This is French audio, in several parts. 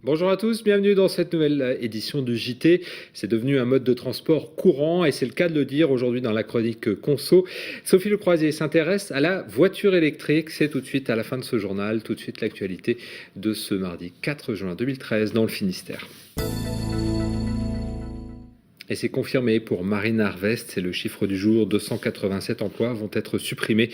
Bonjour à tous, bienvenue dans cette nouvelle édition du JT. C'est devenu un mode de transport courant et c'est le cas de le dire aujourd'hui dans la chronique Conso. Sophie Lecroisier s'intéresse à la voiture électrique. C'est tout de suite à la fin de ce journal, tout de suite l'actualité de ce mardi 4 juin 2013 dans le Finistère. Et c'est confirmé pour Marine Harvest, c'est le chiffre du jour, 287 emplois vont être supprimés.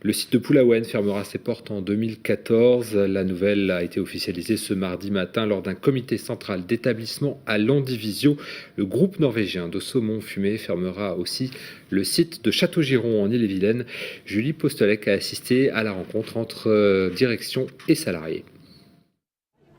Le site de Pulaouen fermera ses portes en 2014. La nouvelle a été officialisée ce mardi matin lors d'un comité central d'établissement à Landivisio. Le groupe norvégien de saumon fumé fermera aussi le site de Château-Giron en Ille-et-Vilaine. Julie Postelec a assisté à la rencontre entre direction et salariés.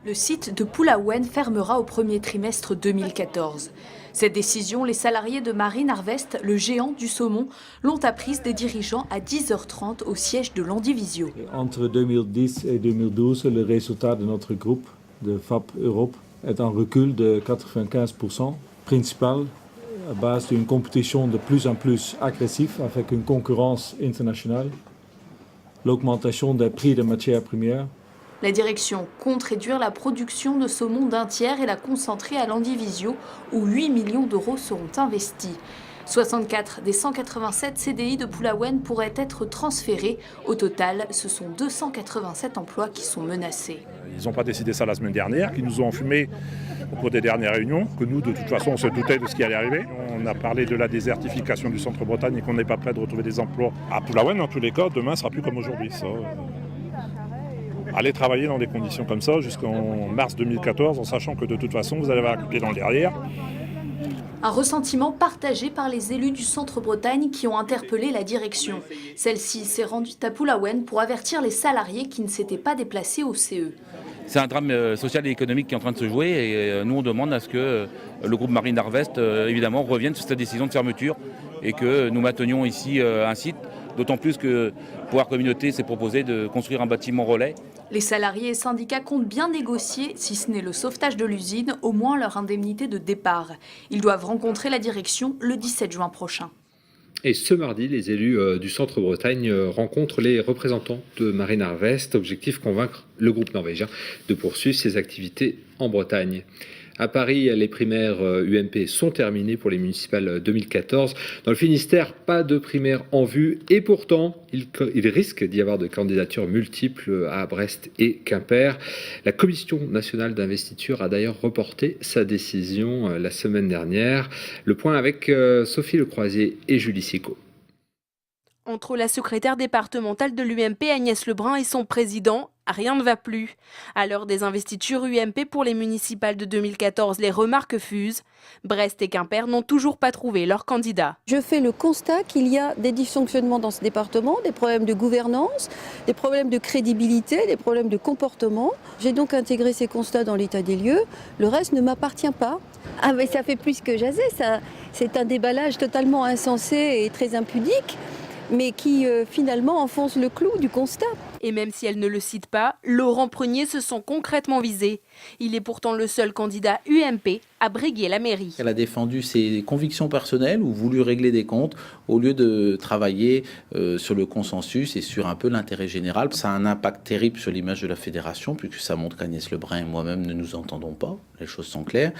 Le site de Pulaouen fermera au premier trimestre 2014. Cette décision, les salariés de Marine Harvest, le géant du saumon, l'ont apprise des dirigeants à 10h30 au siège de Landivisio. Entre 2010 et 2012, le résultat de notre groupe de FAP Europe est un recul de 95%, principal à base d'une compétition de plus en plus agressive avec une concurrence internationale, l'augmentation des prix des matières premières. La direction compte réduire la production de saumon d'un tiers et la concentrer à Landivisio, où 8 millions d'euros seront investis. 64 des 187 CDI de Pulaouen pourraient être transférés. Au total, ce sont 287 emplois qui sont menacés. Ils n'ont pas décidé ça la semaine dernière, qu'ils nous ont enfumé au cours des dernières réunions, que nous, de toute façon, on se doutait de ce qui allait arriver. On a parlé de la désertification du centre-Bretagne et qu'on n'est pas prêt de retrouver des emplois à Pulaouen. Dans tous les cas, demain ne sera plus comme aujourd'hui. Aller travailler dans des conditions comme ça jusqu'en mars 2014 en sachant que de toute façon vous allez avoir un pied dans le derrière. Un ressentiment partagé par les élus du Centre-Bretagne qui ont interpellé la direction. Celle-ci s'est rendue à Pulaouen pour avertir les salariés qui ne s'étaient pas déplacés au CE. C'est un drame social et économique qui est en train de se jouer et nous on demande à ce que le groupe Marine Harvest évidemment revienne sur cette décision de fermeture et que nous maintenions ici un site. D'autant plus que Pouvoir Communauté s'est proposé de construire un bâtiment relais. Les salariés et syndicats comptent bien négocier, si ce n'est le sauvetage de l'usine, au moins leur indemnité de départ. Ils doivent rencontrer la direction le 17 juin prochain. Et ce mardi, les élus du Centre-Bretagne rencontrent les représentants de Marine Harvest. Objectif, convaincre le groupe norvégien de poursuivre ses activités en Bretagne. À Paris, les primaires UMP sont terminées pour les municipales 2014. Dans le Finistère, pas de primaires en vue. Et pourtant, il risque d'y avoir de candidatures multiples à Brest et Quimper. La Commission nationale d'investiture a d'ailleurs reporté sa décision la semaine dernière. Le point avec Sophie Lecroisier et Julie Sicot. Entre la secrétaire départementale de l'UMP Agnès Lebrun et son président, rien ne va plus. À l'heure des investitures UMP pour les municipales de 2014, les remarques fusent. Brest et Quimper n'ont toujours pas trouvé leur candidat. Je fais le constat qu'il y a des dysfonctionnements dans ce département, des problèmes de gouvernance, des problèmes de crédibilité, des problèmes de comportement. J'ai donc intégré ces constats dans l'état des lieux. Le reste ne m'appartient pas. Ah mais ça fait plus que jaser, ça. C'est un déballage totalement insensé et très impudique, mais qui finalement enfonce le clou du constat. Et même si elle ne le cite pas, Laurent Prunier se sent concrètement visé. Il est pourtant le seul candidat UMP à briguer la mairie. Elle a défendu ses convictions personnelles ou voulu régler des comptes au lieu de travailler sur le consensus et sur un peu l'intérêt général. Ça a un impact terrible sur l'image de la fédération puisque ça montre qu'Agnès Lebrun et moi-même ne nous entendons pas. Les choses sont claires.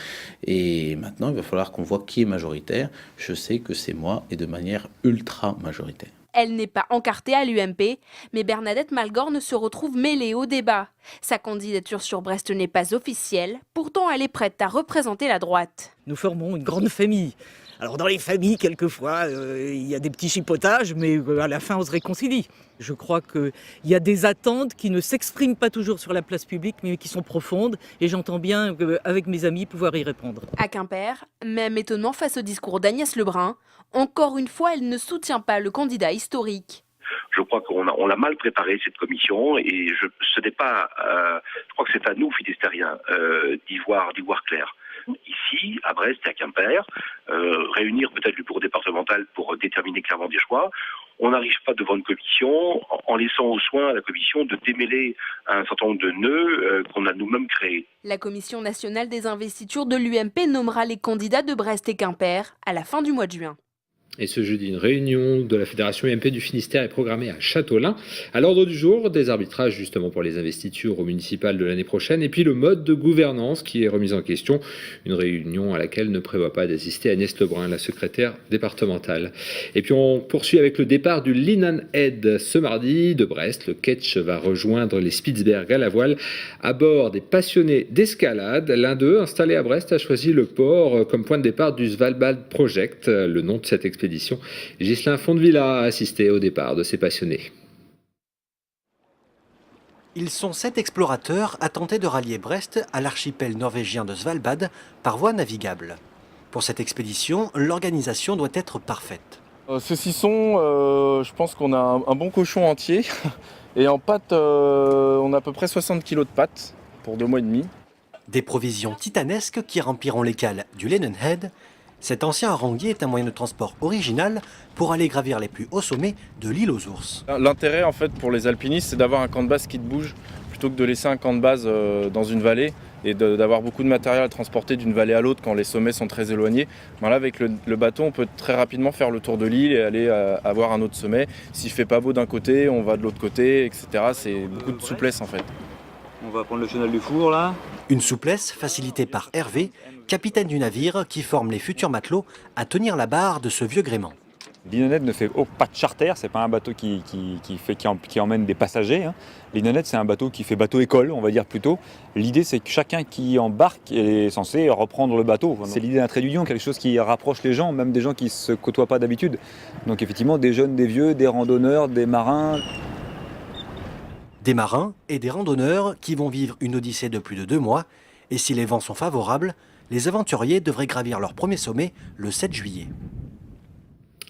Et maintenant, il va falloir qu'on voit qui est majoritaire. Je sais que c'est moi et de manière ultra majoritaire. Elle n'est pas encartée à l'UMP, mais Bernadette Malgorne se retrouve mêlée au débat. Sa candidature sur Brest n'est pas officielle, pourtant elle est prête à représenter la droite. Nous formons une grande famille. Alors dans les familles, quelquefois, il y a des petits chipotages, mais à la fin on se réconcilie. Je crois qu'il y a des attentes qui ne s'expriment pas toujours sur la place publique, mais qui sont profondes, et j'entends bien, avec mes amis, pouvoir y répondre. À Quimper, même étonnement face au discours d'Agnès Lebrun, encore une fois, elle ne soutient pas le candidat historique. Je crois qu'on l'a mal préparé cette commission et je crois que c'est à nous, Finistériens, d'y voir clair. Ici, à Brest et à Quimper, réunir peut-être le bureau départemental pour déterminer clairement des choix. on n'arrive pas devant une commission en laissant au soin à la commission de démêler un certain nombre de nœuds qu'on a nous-mêmes créés. La Commission nationale des investitures de l'UMP nommera les candidats de Brest et Quimper à la fin du mois de juin. Et ce jeudi, une réunion de la Fédération UMP du Finistère est programmée à Châteaulin. À l'ordre du jour, des arbitrages justement pour les investitures aux municipales de l'année prochaine et puis le mode de gouvernance qui est remis en question. Une réunion à laquelle ne prévoit pas d'assister Agnès Lebrun, la secrétaire départementale. Et puis on poursuit avec le départ du Linen-Head ce mardi de Brest. Le Ketch va rejoindre les Spitzberg à la voile à bord des passionnés d'escalade. L'un d'eux, installé à Brest, a choisi le port comme point de départ du Svalbard Project, le nom de cette expédition. Ghislain Fondevilla a assisté au départ de ces passionnés. Ils sont 7 explorateurs à tenter de rallier Brest à l'archipel norvégien de Svalbard par voie navigable. Pour cette expédition, l'organisation doit être parfaite. Ceux-ci sont, je pense qu'on a un bon cochon entier. Et en pâtes, on a à peu près 60 kg de pâtes pour 2 mois et demi. Des provisions titanesques qui rempliront les cales du Linen-Head. Cet ancien haranguier est un moyen de transport original pour aller gravir les plus hauts sommets de l'île aux ours. L'intérêt en fait pour les alpinistes, c'est d'avoir un camp de base qui te bouge plutôt que de laisser un camp de base dans une vallée et d'avoir beaucoup de matériel à transporter d'une vallée à l'autre quand les sommets sont très éloignés. Ben là, avec le bateau, on peut très rapidement faire le tour de l'île et aller avoir un autre sommet. S'il fait pas beau d'un côté, on va de l'autre côté, etc. C'est beaucoup de souplesse en fait. On va prendre le chenal du four là. Une souplesse facilitée par Hervé, capitaine du navire qui forme les futurs matelots à tenir la barre de ce vieux gréement. Linen-Head ne fait pas de charter, c'est pas un bateau qui emmène des passagers. Linen-Head, c'est un bateau qui fait bateau école, on va dire plutôt. L'idée, c'est que chacun qui embarque est censé reprendre le bateau. C'est l'idée d'un trait d'union, quelque chose qui rapproche les gens, même des gens qui ne se côtoient pas d'habitude. Donc effectivement, des jeunes, des vieux, des randonneurs, des marins. Des marins et des randonneurs qui vont vivre une odyssée de plus de 2 mois. Et si les vents sont favorables, les aventuriers devraient gravir leur premier sommet le 7 juillet.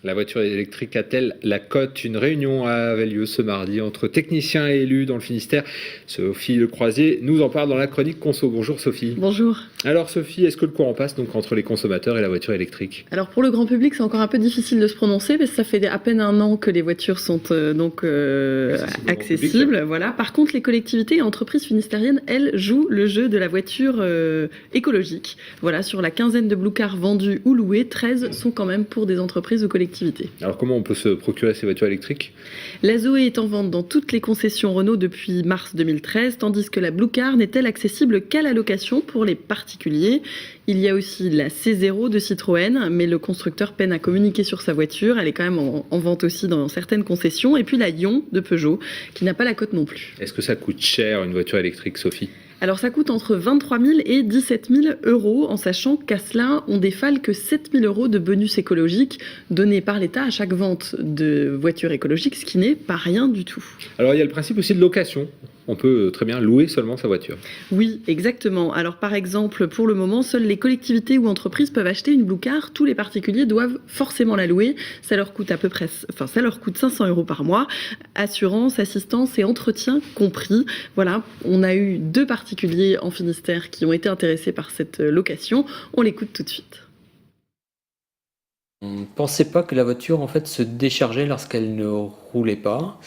La voiture électrique a-t-elle la cote? Une réunion avait lieu ce mardi entre techniciens et élus dans le Finistère. Sophie Lecroisier nous en parle dans la chronique Conso. Bonjour Sophie. Bonjour. Alors Sophie, est-ce que le courant passe donc entre les consommateurs et la voiture électrique? Alors pour le grand public, c'est encore un peu difficile de se prononcer parce que ça fait à peine 1 an que les voitures sont accessibles. Voilà. Par contre, les collectivités et entreprises finistériennes, elles, jouent le jeu de la voiture écologique. Voilà, sur la quinzaine de Blue Cars vendus ou loués, 13 sont quand même pour des entreprises ou collectivités. Alors comment on peut se procurer ces voitures électriques? La Zoé est en vente dans toutes les concessions Renault depuis mars 2013, tandis que la Blue Car n'est-elle accessible qu'à la location pour les particuliers. Il y a aussi la C0 de Citroën, mais le constructeur peine à communiquer sur sa voiture. Elle est quand même en vente aussi dans certaines concessions. Et puis la Ion de Peugeot, qui n'a pas la cote non plus. Est-ce que ça coûte cher une voiture électrique, Sophie? Alors ça coûte entre 23 000 et 17 000 euros, en sachant qu'à cela, on défale que 7 000 euros de bonus écologique donnés par l'État à chaque vente de voitures écologiques, ce qui n'est pas rien du tout. Alors il y a le principe aussi de location. On peut très bien louer seulement sa voiture. Oui, exactement. Alors par exemple, pour le moment, seules les collectivités ou entreprises peuvent acheter une Blue Car. Tous les particuliers doivent forcément la louer. Ça leur coûte ça leur coûte 500 euros par mois. Assurance, assistance et entretien compris. Voilà, on a eu 2 particuliers en Finistère qui ont été intéressés par cette location. On l'écoute tout de suite. On ne pensait pas que la voiture en fait se déchargeait lorsqu'elle ne roulait pas.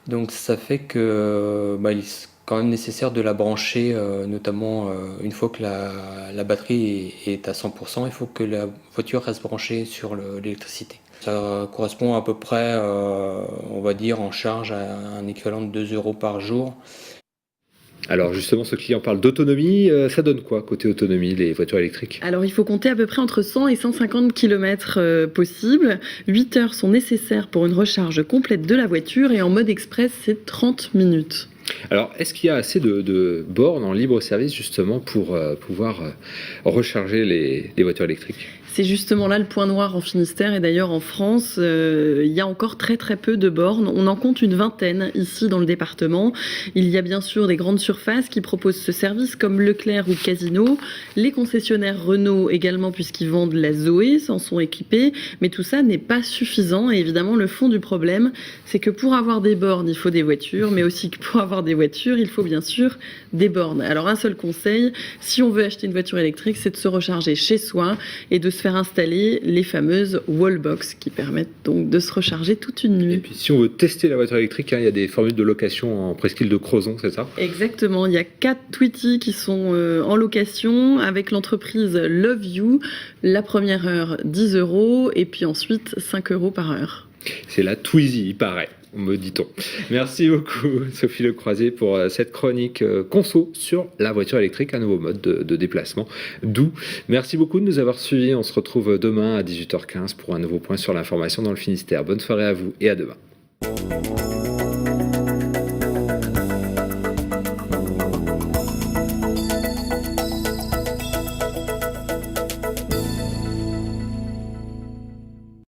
Donc ça fait que il est quand même nécessaire de la brancher, notamment une fois que la batterie est à 100%, il faut que la voiture reste branchée sur l'électricité. Ça correspond à peu près, on va dire, en charge à un équivalent de 2 euros par jour. Alors justement, ce client parle d'autonomie, ça donne quoi côté autonomie, les voitures électriques? Alors il faut compter à peu près entre 100 et 150 km possibles. 8 heures sont nécessaires pour une recharge complète de la voiture et en mode express, c'est 30 minutes. Alors, est-ce qu'il y a assez de bornes en libre service justement pour pouvoir recharger les voitures électriques? C'est justement là le point noir en Finistère et d'ailleurs en France, il y a encore très peu de bornes. On en compte une vingtaine ici dans le département. Il y a bien sûr des grandes surfaces qui proposent ce service comme Leclerc ou Casino. Les concessionnaires Renault également puisqu'ils vendent la Zoé, s'en sont équipés. Mais tout ça n'est pas suffisant et évidemment le fond du problème, c'est que pour avoir des bornes, il faut des voitures, mais aussi que pour avoir des voitures, il faut bien sûr des bornes. Alors un seul conseil, si on veut acheter une voiture électrique, c'est de se recharger chez soi et de se faire installer les fameuses wallbox qui permettent donc de se recharger toute une nuit. Et puis si on veut tester la voiture électrique, il y a des formules de location en presqu'île de Crozon, c'est ça ? Exactement, il y a 4 Tweety qui sont en location avec l'entreprise Love You. La première heure, 10 € et puis ensuite 5 € par heure. C'est la Twizy, il paraît, me dit-on. Merci beaucoup Sophie Lecroisier pour cette chronique conso sur la voiture électrique, un nouveau mode de déplacement doux. Merci beaucoup de nous avoir suivis. On se retrouve demain à 18h15 pour un nouveau point sur l'information dans le Finistère. Bonne soirée à vous et à demain.